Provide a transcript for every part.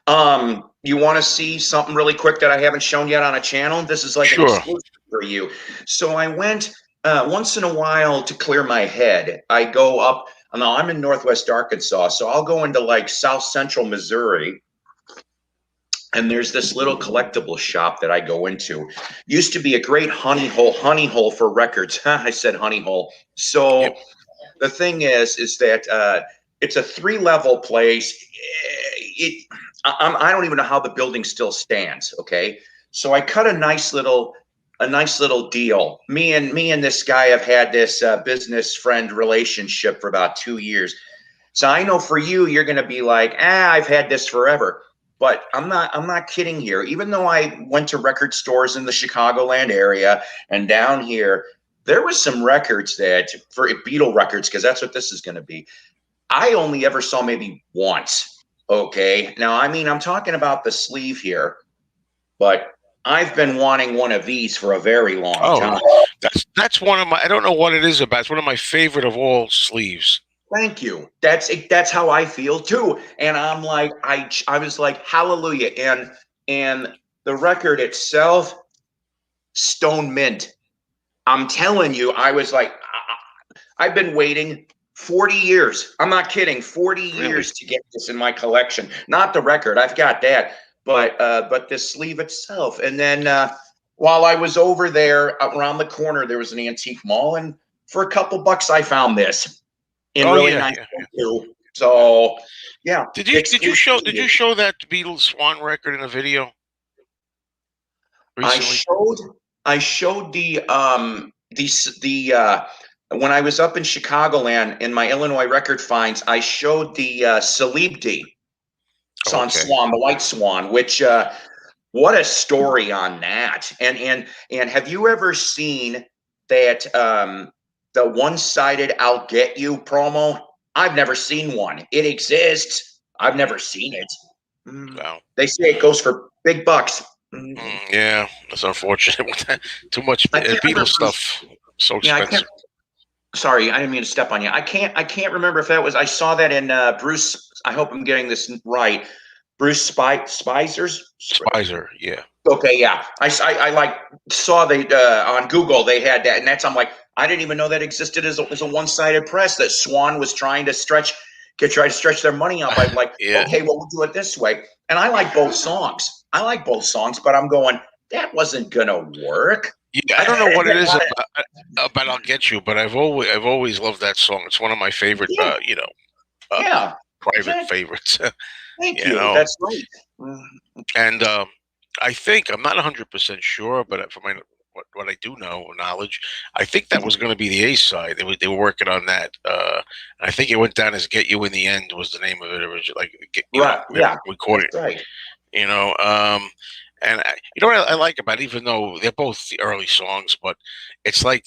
You want to see something really quick that I haven't shown yet on a channel? This is like an Sure. exclusive for you. So I went once in a while to clear my head. I go up. Now I'm in Northwest Arkansas, so I'll go into like South Central Missouri, and there's this little collectible shop that I go into. Used to be a great honey hole for records. I said honey hole. Yep. So the thing is that it's a 3-level place. I don't even know how the building still stands. Okay, so I cut a nice little deal. Me and this guy have had this business friend relationship for about 2 years. So I know for you, you're going to be like, I've had this forever. But I'm not kidding here. Even though I went to record stores in the Chicagoland area and down here, there was some records that for Beatle records, because that's what this is going to be. I only ever saw maybe once. Okay. Now, I mean, I'm talking about the sleeve here, but I've been wanting one of these for a very long Oh, time. that's one of my. I don't know what it is about. It's one of my favorite of all sleeves. Thank you. That's how I feel too. And I'm like, I was like, hallelujah. And the record itself, stone mint. I'm telling you, I was like, I've been waiting 40 years. I'm not kidding. 40 Really? years to get this in my collection. Not the record. I've got that. But the sleeve itself. And then while I was over there around the corner, there was an antique mall. And for a couple bucks, I found this in Oh really yeah, nice yeah. too. So yeah, Did you exclusivity. show that Beatles Swan record in a video I recently? showed I showed the when I was up in Chicagoland in my Illinois record finds, I showed the Salib D Oh, on okay. Swan, the White Swan, which what a story on that. And have you ever seen that the one-sided "I'll get you" promo? I've never seen one. It exists. I've never seen it. Mm. Wow. They say it goes for big bucks. Mm. Yeah, that's unfortunate. With that. Too much I can't Beatles remember. stuff. So Yeah, I can't. expensive. Sorry, I didn't mean to step on you. I can't remember if that was. I saw that in Bruce. I hope I'm getting this right. Bruce Spizer's. Spicer. Yeah. Okay, yeah. I like saw they on Google they had that, and that's I'm like I didn't even know that existed as a one-sided press that Swan was trying to try to stretch their money out by like, Yeah. okay, well we'll do it this way. And I like both songs. I like both songs, but I'm going that wasn't gonna work. Yeah. I don't know what it is about "I'll Get You," but I've always loved that song. It's one of my favorite. Yeah, Uh, yeah, private exactly. favorites. Thank you you. know, That's right. Mm. and I think I'm not 100% sure, but from what I do know knowledge, I think that was going to be the A side. They were working on that. I think it went down as "Get You in the End" was the name of it originally. Like, Right. they Yeah, that's recorded. right. You know, and you know what I like about it, even though they're both the early songs, but it's like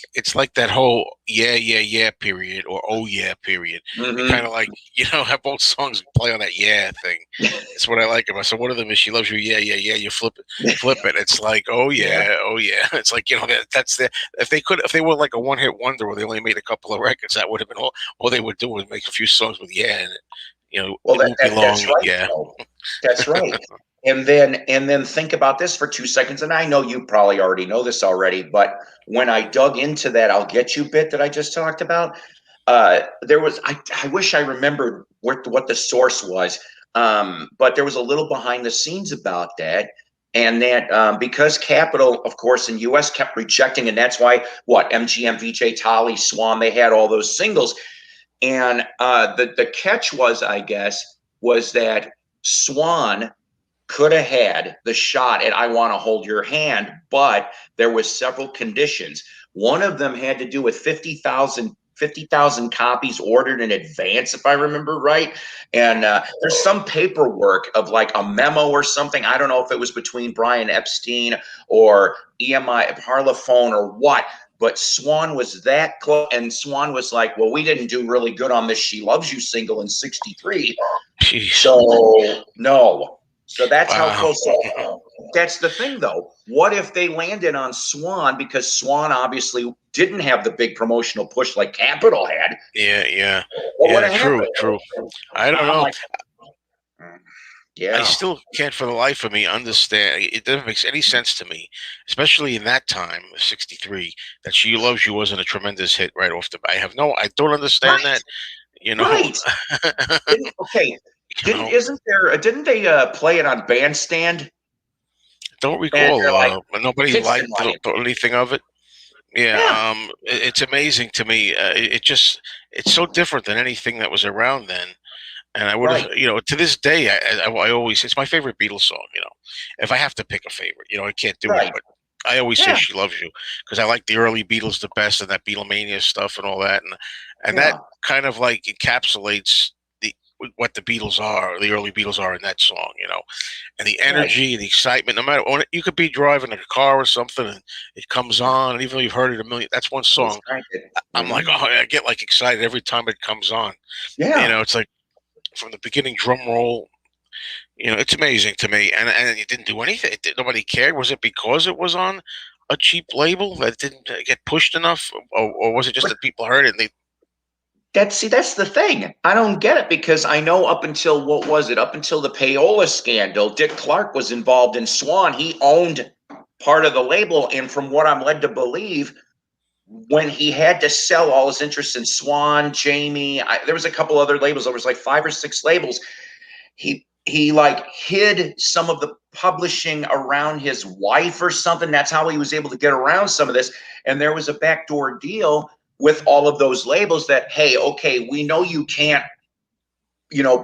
that whole yeah yeah yeah period or oh yeah period. They kind Hmm. of like have both songs play on that yeah thing. It's what I like about. So one of them is "She Loves You," yeah yeah yeah. You flip it. It's like oh Yeah. yeah oh yeah. It's like that's the if they were like a one hit wonder where they only made a couple of records, that would have been all they would do was make a few songs with yeah in it. Well, It won't be that's long. right. Yeah. Though. That's right. And then think about this for 2 seconds. And I know you probably already know this already, but when I dug into that "I'll get you" bit that I just talked about, there was I wish I remembered what the source was, but there was a little behind the scenes about that. And that because Capitol, of course, in US kept rejecting, and that's why what MGM, VJ, Tolly, Swan, they had all those singles. And the catch was, I guess, was that Swan could have had the shot at "I Want to Hold Your Hand," but there was several conditions. One of them had to do with 50,000 copies ordered in advance, if I remember right. And there's some paperwork of like a memo or something. I don't know if it was between Brian Epstein or EMI Parlophone or what, but Swan was that close. And Swan was like, well, we didn't do really good on this "She Loves You" single in '63. Jeez. So no. So that's how Wow. close. So that's the thing, though. What if they landed on Swan because Swan obviously didn't have the big promotional push like Capitol had? Yeah, yeah, What would yeah. have True, happened? true. I don't I'm know. like, I Yeah. still can't for the life of me understand. It doesn't make any sense to me, especially in that time, '63, that "She Loves You" wasn't a tremendous hit right off the bat. I don't understand Right. that. You know, Right. Didn't okay. you know, Didn't they play it on Bandstand? don't And recall. they're like, Nobody kids didn't liked like it. anything of it. Yeah, Yeah. it's amazing to me. It's so different than anything that was around then. And I would have, Right. to this day, I always, it's my favorite Beatles song. If I have to pick a favorite, I can't do it, Right. but I always say Yeah. "She Loves You" because I like the early Beatles the best, and that Beatlemania stuff and all that, and that Yeah. kind of like encapsulates the what the Beatles are, the early Beatles are in that song, and the Right. energy, the excitement. No matter when you could be driving a car or something, and it comes on, and even though you've heard it a million, that's one It's song. kind of. I'm like, Hmm. oh, I get like excited every time it comes on. Yeah. It's like from the beginning drum roll. It's amazing to me, and it didn't do anything. Nobody cared. Was it because it was on a cheap label that didn't get pushed enough, or was it just But that people heard it and they? that's the thing. I don't get it because I know up until what was it? Up until the payola scandal, Dick Clark was involved in Swan. He owned part of the label, and from what I'm led to believe, when he had to sell all his interest in Swan, Jamie, there was a couple other labels. There was like 5 or 6 labels. He like hid some of the publishing around his wife or something. That's how he was able to get around some of this. And there was a backdoor deal with all of those labels that, hey, okay, we know you can't,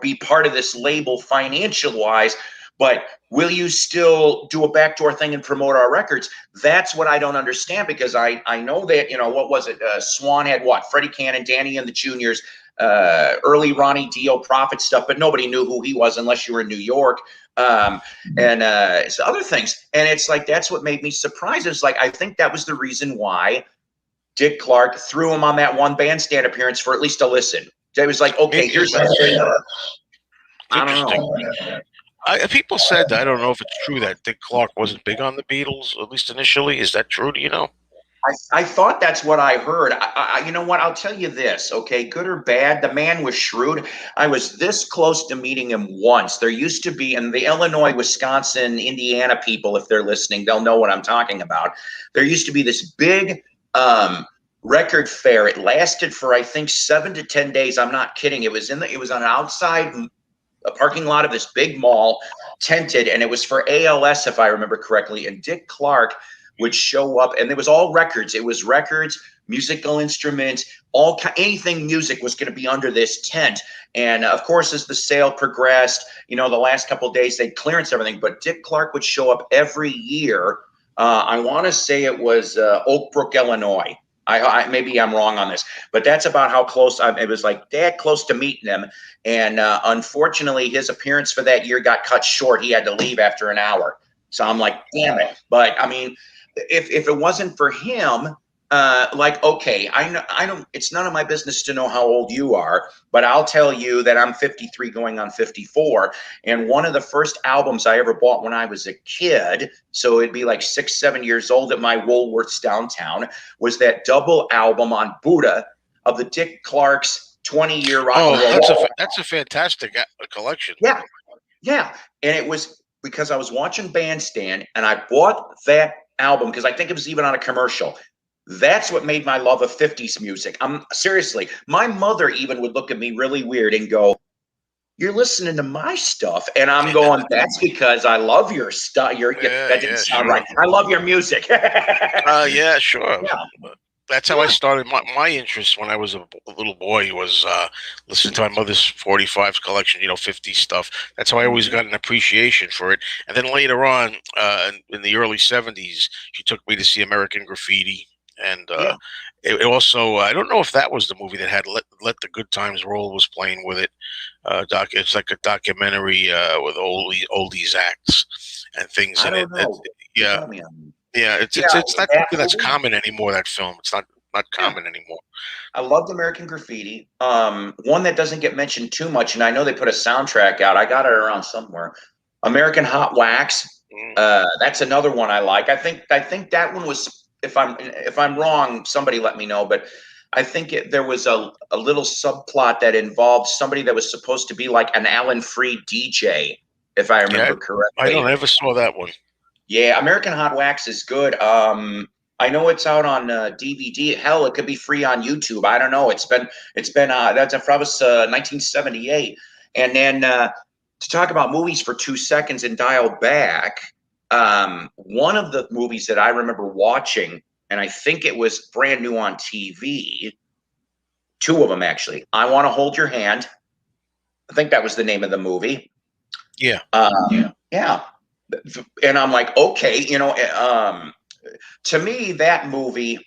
be part of this label financial wise, but will you still do a backdoor thing and promote our records? That's what I don't understand because I know that, what was it? Swan had what? Freddie Cannon, Danny and the Juniors, early Ronnie Dio Prophet stuff, but nobody knew who he was unless you were in New York. Um, and it's other things. And it's like, that's what made me surprised. It's like, I think that was the reason why Dick Clark threw him on that one bandstand appearance for at least a listen. It was like, okay, Maybe here's something. it's I don't interesting. know. People said I don't know if it's true that Dick Clark wasn't big on the Beatles, at least initially. Is that true? Do you know? I thought that's what I heard. You know what? I'll tell you this, okay? Good or bad, the man was shrewd. I was this close to meeting him once. There used to be, in the Illinois, Wisconsin, Indiana people, if they're listening, they'll know what I'm talking about. There used to be this big record fair. It lasted for, I think, 7 to 10 days. I'm not kidding. It was on an outside a parking lot of this big mall, tented, and it was for ALS, if I remember correctly. And Dick Clark would show up, and it was all records. It was records, musical instruments, anything music was going to be under this tent. And of course, as the sale progressed, the last couple of days they'd clearance everything. But Dick Clark would show up every year. I want to say it was Oak Brook, Illinois. Maybe I'm wrong on this, but that's about how close it was. Like that close to meeting him. And unfortunately, his appearance for that year got cut short. He had to leave after an hour. So I'm like, damn it. But I mean, if it wasn't for him, like, okay, I don't. It's none of my business to know how old you are, but I'll tell you that I'm 53, going on 54. And one of the first albums I ever bought when I was a kid, so it'd be like 6, 7 years old at my Woolworths downtown, was that double album on Buddha of the Dick Clark's 20-year rock and Oh, roll. that's a fantastic collection. Yeah, yeah. And it was because I was watching Bandstand and I bought that album because I think it was even on a commercial. That's what made my love of 50s music. I'm seriously, my mother even would look at me really weird and go, "You're listening to my stuff." And I'm going, "That's because I love your stuff. Yeah, That didn't yeah, sound sure. right. I love your music." Yeah, sure. Yeah, That's how I yeah, started my interest when I was a little boy was listening to my mother's 45s collection, 50 stuff. That's how I always mhm, got an appreciation for it. And then later on, in the early 70s, she took me to see American Graffiti. And yeah. it also, I don't know if that was the movie that had Let the Good Times Roll was playing with it. It's like a documentary with oldies acts and things I in it. don't know. You Yeah, got me on. yeah, Yeah, it's not that something that's movie. common anymore. That film, it's not Yeah. common anymore. I loved American Graffiti. One that doesn't get mentioned too much, and I know they put a soundtrack out. I got it around somewhere. American Hot Wax. Mm. That's another one I like. I think that one was. If I'm wrong, somebody let me know. But I think there was a little subplot that involved somebody that was supposed to be like an Alan Freed DJ. if I Yeah, remember I don't correctly. ever saw that one. Yeah, American Hot Wax is good. I know it's out on DVD. Hell, it could be free on YouTube. I don't know. It's been that's from 1978. And then to talk about movies for 2 seconds and dial back, one of the movies that I remember watching, and I think it was brand new on TV. Two of them actually. I Want to Hold Your Hand. I think that was the name of the movie. Yeah. Yeah. And I'm like, okay, to me, that movie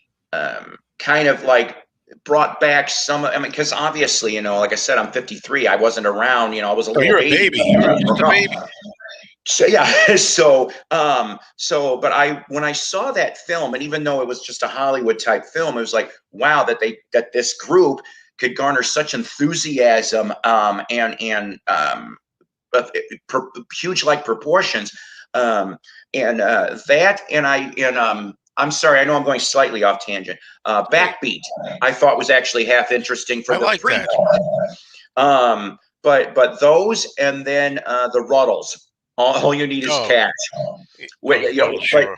kind of like brought back some. I mean, because obviously, like I said, I'm 53. I wasn't around. I was a Oh, little you're a baby. baby. You're just a baby. So yeah, so but when I saw that film, and even though it was just a Hollywood type film, it was like, wow, that this group could garner such enthusiasm and huge like proportions. And that and I'm sorry, I know I'm going slightly off tangent. Hey, Backbeat, I thought was actually half interesting for I the like pre. that. But those and then the Ruddles. All you need is Oh, cash. But sure.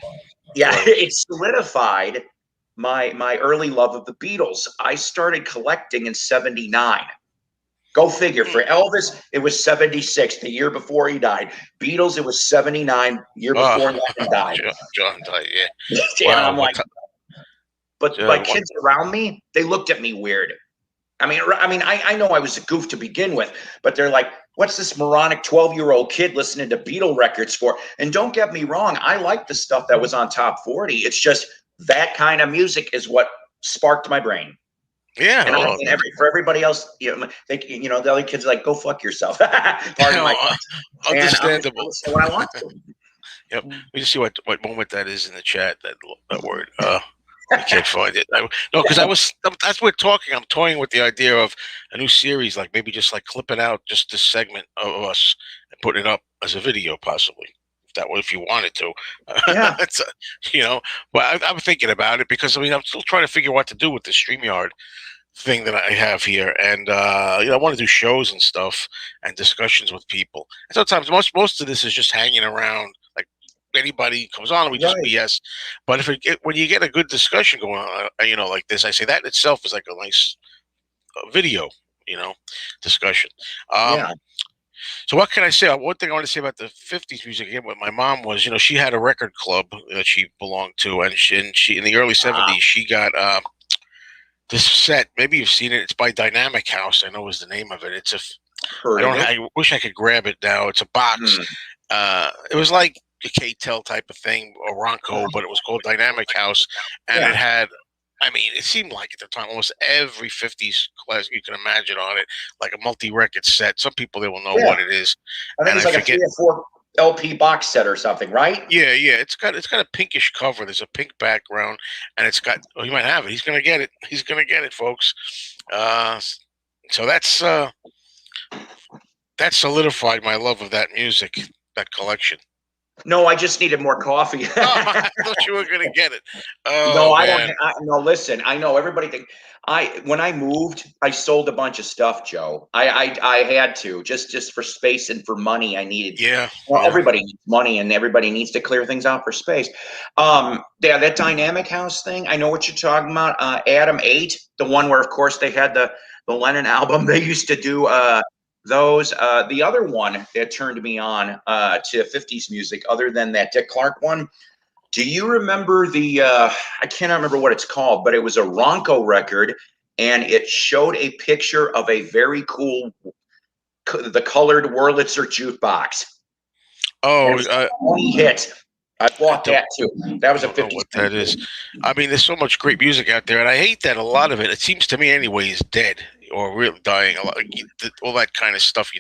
yeah, Ruddles. it solidified my early love of the Beatles. I started collecting in '79. Go figure. Hmm. For Elvis, it was '76, the year before he died. Beatles, it was '79, year Oh, before Lennon died. John died. Yeah. And Wow. I'm like, but my What? kids around me, they looked at me weird. I know I was a goof to begin with, but they're like, what's this moronic 12-year-old kid listening to Beatle records for? And don't get me wrong, I like the stuff that was on top 40. It's just that kind of music is what sparked my brain. Yeah. And Oh, for everybody else, the other kids are like, go fuck yourself. Pardon my French. And I'm just understandable. going to say what I want to. Yep. We just see what moment that is in the chat. That word. I can't find it. No, because that's what we're talking. I'm toying with the idea of a new series, like maybe just like clipping out just this segment of us and putting it up as a video, possibly. If you wanted to, Yeah, it's But I'm thinking about it because I'm still trying to figure out what to do with the StreamYard thing that I have here, and I want to do shows and stuff and discussions with people. And sometimes most of this is just hanging around, like anybody comes on and we just right. BS. But when you get a good discussion going on, like this, I say that in itself is like a nice video, you know, discussion. Um, Yeah, so what can I say? One thing I want to say about the '50s music again with my mom was, she had a record club that she belonged to, and she in the early '70s she got this set. Maybe you've seen it. It's by Dynamic House. I know is the name of it. I heard of don't. it. I wish I could grab it now. It's a box. Hmm. It was like a K-Tel type of thing, or Ronco, but it was called Dynamic House, and it Yeah, had. I mean, it seemed like at the time almost every '50s classic you can imagine on it, like a multi-record set. Some people they will know yeah. what it is, I think and it's I like a forget. 3 or 4 LP box set or something, right? Yeah, yeah. It's got a pinkish cover. There's a pink background, and it's got. Oh, he might have it. He's gonna get it. He's gonna get it, folks. Uh, so that solidified my love of that music, that collection. No, I just needed more coffee. Oh, I thought you were gonna get it. No, Oh I don't. man, No, listen. I know everybody think when I moved, I sold a bunch of stuff, Joe. I had to just for space and for money. I needed. yeah, Well, yeah. everybody needs money, and everybody needs to clear things out for space. Yeah, that dynamic house thing. I know what you're talking about. Adam 8, the one where, of course, they had the Lennon album. They used to do those. The other one that turned me on to '50s music, other than that Dick Clark one. Do you remember I cannot remember what it's called, but it was a Ronco record and it showed a picture of a very cool, the colored Wurlitzer jukebox. And it Oh, was 20 hits. I I bought don't. that too. That I was a don't know 50s what thing that is. too. I mean, there's so much great music out there, and I hate that a lot of it. It seems to me, anyway, is dead or really dying. A lot, all that kind of stuff.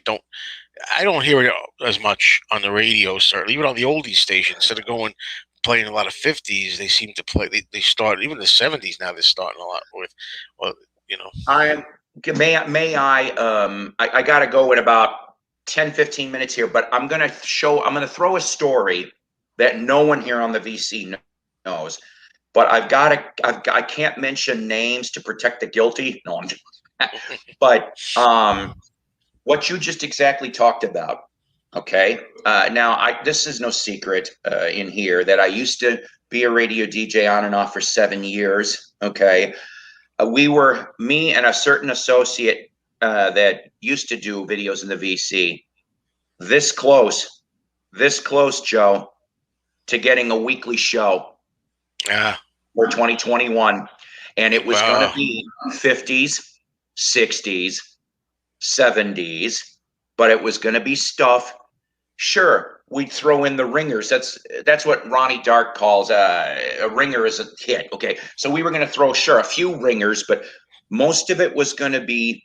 I don't hear it as much on the radio, certainly, even on the oldies station. Instead of playing a lot of '50s, they seem to play. They start even the '70s now. They're starting a lot with, well, you know. I may I gotta go in about 10-15 minutes here, but I'm gonna throw a story that no one here on the VC knows. But I can't mention names to protect the guilty. No, I'm just, but what you just exactly talked about. Okay. Now, this is no secret in here that I used to be a radio DJ on and off for 7 years. Okay. Me and a certain associate that used to do videos in the VC, this close, this close, Joe, to getting a weekly show Yeah. for 2021. And it was going to Well, be 50s, 60s, 70s, but it was going to be stuff. Sure, we'd throw in the ringers. That's what Ronnie Dark calls a ringer is a hit. Okay, so we were going to throw a few ringers, but most of it was going to be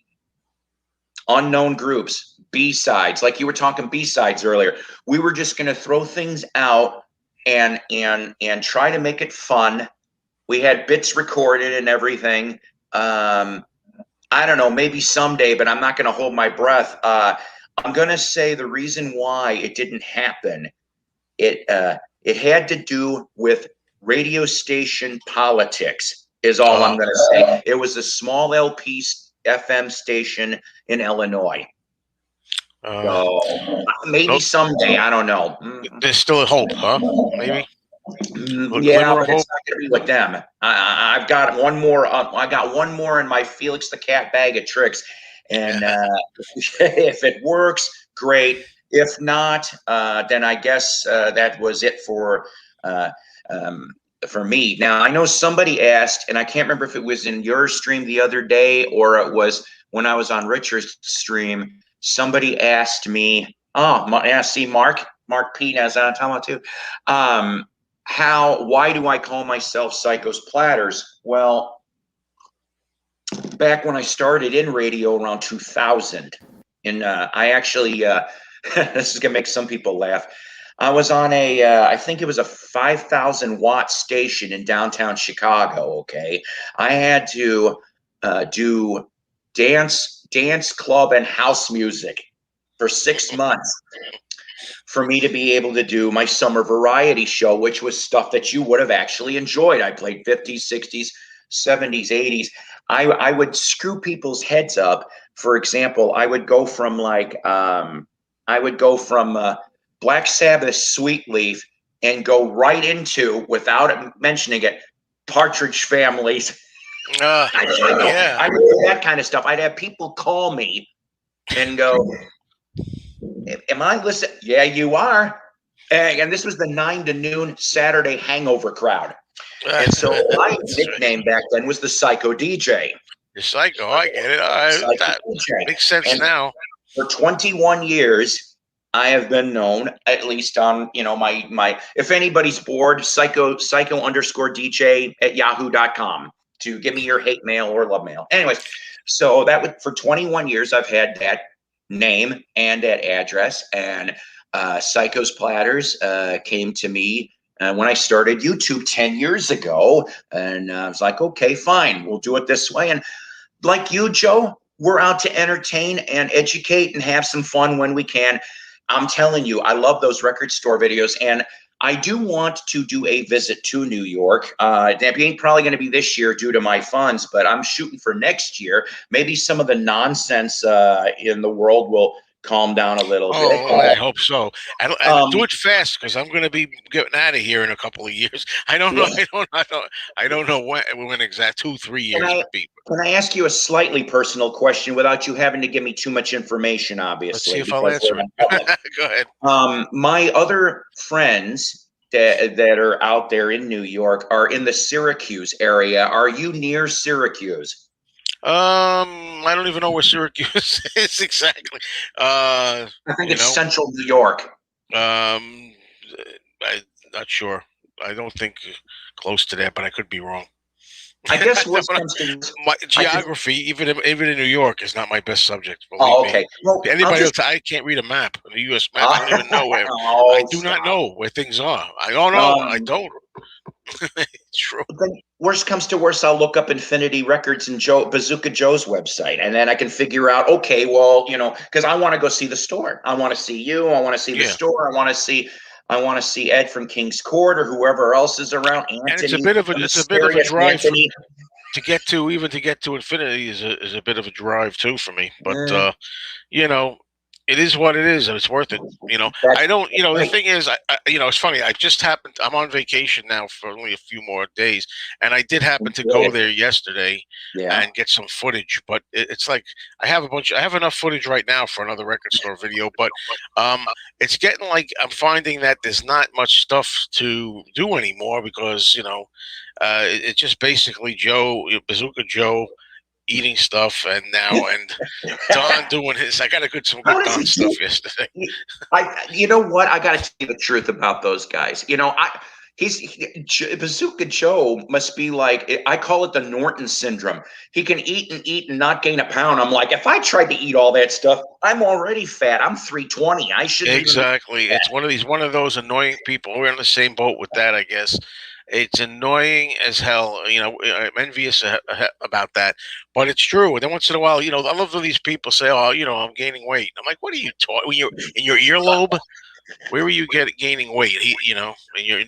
unknown groups, B-sides, like you were talking B-sides earlier. We were just going to throw things out and try to make it fun. We had bits recorded and everything. I don't know, maybe someday, but I'm not going to hold my breath. I'm going to say the reason why it didn't happen, it had to do with radio station politics, is all I'm oh, going to say. It was a small LP FM station in Illinois. uh, So maybe no, someday, I don't know. there's still a hope, huh? Maybe Yeah, glimmer of but it's hope. not going to be with them. I've got one more. I got one more in my Felix the Cat bag of tricks, and Yeah. if it works, great. If not, then I guess that was it uh, um, for me. Now I know somebody asked, and I can't remember if it was in your stream the other day or it was when I was on Richard's stream. Somebody asked me. Oh, yeah, see, Mark P. As I'm talking about too. Why do I call myself Psycho's Platters? Well, back when I started in radio around 2000, and I actually, this is gonna make some people laugh. I was on I think it was a 5,000 watt station in downtown Chicago. Okay, I had to do dance club and house music for 6 months for me to be able to do my summer variety show, which was stuff that you would have actually enjoyed. I played 50s, 60s, 70s, 80s. I would screw people's heads up. For example, I would go from Black Sabbath Sweet Leaf and go right into, without mentioning it, Partridge Families. Yeah. I would do that kind of stuff. I'd have people call me and go, am I listening? Yeah, you are. And this was the 9 to noon Saturday hangover crowd. And so my That's right. nickname back then was the Psycho DJ. You're psycho. I get it. All right, Psycho that DJ. makes sense And now. for 21 years, I have been known, at least on, my if anybody's bored, psycho underscore DJ at yahoo.com to give me your hate mail or love mail. Anyways, so that was for 21 years, I've had that name and that address. And Psycho's Platters came to me when I started YouTube 10 years ago. And I was like, okay, fine, we'll do it this way. And like you, Joe, we're out to entertain and educate and have some fun when we can. I'm telling you, I love those record store videos. And I do want to do a visit to New York. That ain't probably going to be this year due to my funds, but I'm shooting for next year. Maybe some of the nonsense in the world will calm down a little bit. Oh, I hope so. I Um, do it fast because I'm going to be getting out of here in a couple of years. I don't know. yeah. I don't know when exact 2-3 years Can I would be. can I ask you a slightly personal question without you having to give me too much information, Let's see obviously, if I'll because we're answer in public. it. Go ahead. My other friends that are out there in New York are in the Syracuse area. Are you near Syracuse? I don't even know where Syracuse is exactly. I think You it's know, central New York. um, I'm not sure. I don't think close to that, but I could be wrong. I guess No, worst comes to worst, my I could. geography, even in New York, is not my best subject. Believe Oh, me. okay. Well, I'll Anybody just. else? I can't read a map, a U.S. map. I don't even know where. I Oh, do not stop. know where things are. I don't know. I Um, don't. It's true. then worst comes to worst, I'll look up Infinity Records and Joe Bazooka Joe's website, and then I can figure out. Okay, well, because I want to go see the store. I want to see you. I want to see the Yeah, store. I want to see Ed from King's Court or whoever else is around. and it's a Anthony, bit of a the drive mysterious Anthony. to get to Infinity is a bit of a drive too for me. But Eh, you know. It is what it is, and it's worth it. I That's don't. The right. thing is, it's funny. I just happened. I'm on vacation now for only a few more days, and I did happen to Enjoy go it. there yesterday Yeah. and get some footage. But it's like I have a bunch. I have enough footage right now for another record store video. But um, it's getting like I'm finding that there's not much stuff to do anymore because it's just basically Bazooka Joe eating stuff, and Don doing his. I got some How good does Don he do? stuff yesterday. You know what? I got to tell you the truth about those guys. Bazooka Joe must be like, I call it the Norton syndrome. He can eat and not gain a pound. I'm like, if I tried to eat all that stuff, I'm already fat. I'm 320. I shouldn't even be Exactly. fat. It's one of those annoying people. We're in the same boat with that, I guess. It's annoying as hell. I'm envious about that, but it's true. And then once in a while, I love when these people say, "Oh, I'm gaining weight." I'm like, "What are you talking? When you're in your earlobe? Where were you gaining weight? In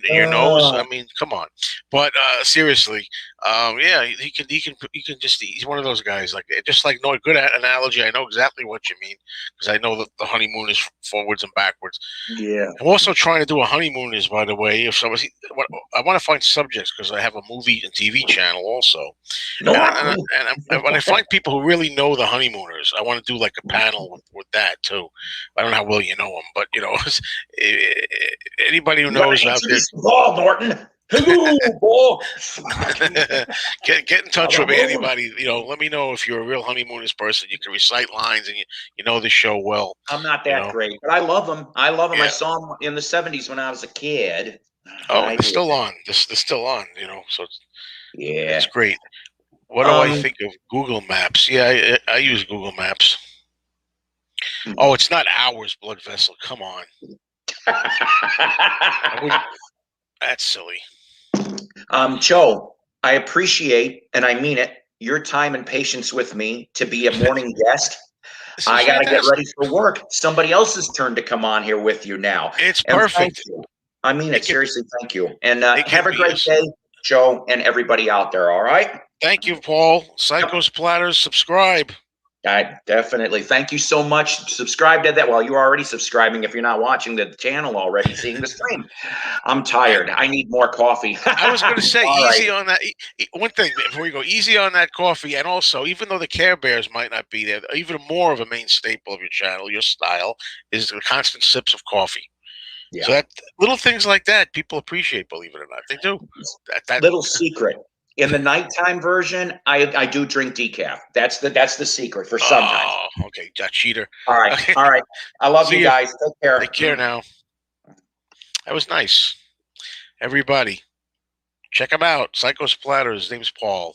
your nose? I Oh, mean, come on." But seriously, yeah, he can just he's one of those guys just like no good analogy. I know exactly what you mean because I know that the honeymoon is forwards and backwards. yeah. I'm also trying to do a honeymoon is, by the way, if somebody, I want to find subjects because I have a movie and TV channel also, and I, and, I, Norton. when I find people who really know the honeymooners, I want to do like a panel with that too. I don't know how well you know them, but eh, anybody who You got knows to out answer there, this ball, Norton. Hello, ball. Fucking get in touch with me. Balloon. Anybody, let me know if you're a real honeymooners person. You can recite lines and you know the show well. I'm not You that know, great, but I love them. I love them. I yeah. saw them in the '70s when I was a kid. Oh, I and they're did. still on. They're still on. So it's Yeah. great. What do I Um. think of Google Maps? Yeah, I use Google Maps. Oh, it's not ours, blood vessel. Come on. I wouldn't. That's silly. Joe, I appreciate, and I mean it, your time and patience with me to be a morning guest. This is I got to get ready fantastic. for work. Somebody else's turn to come on here with you now. It's And thank perfect. you. I mean it, It can seriously, thank you. And it have can a be. great Yes. day, Joe, and everybody out there, all right? Thank you, Paul. Yep. Psychos Platters. Subscribe. I definitely. Thank you so much. Subscribe to that. Well, you're already subscribing if you're not watching the channel already, seeing the stream. I'm I, tired. I need more coffee. I was going to say All right. easy on that. One thing before we go, easy on that coffee, and also, even though the Care Bears might not be there, even more of a main staple of your channel, your style, is the constant sips of coffee. So Yeah. that little things like that, people appreciate. Believe it or not, they do. That. Little secret. In the nighttime version, I do drink decaf. That's the secret for sometimes. Oh, okay, cheater. All right. Okay, All right. I love you see you. guys. Take Take care. care now. That was nice. Everybody, check him out. Psycho Splatter. His name's Paul.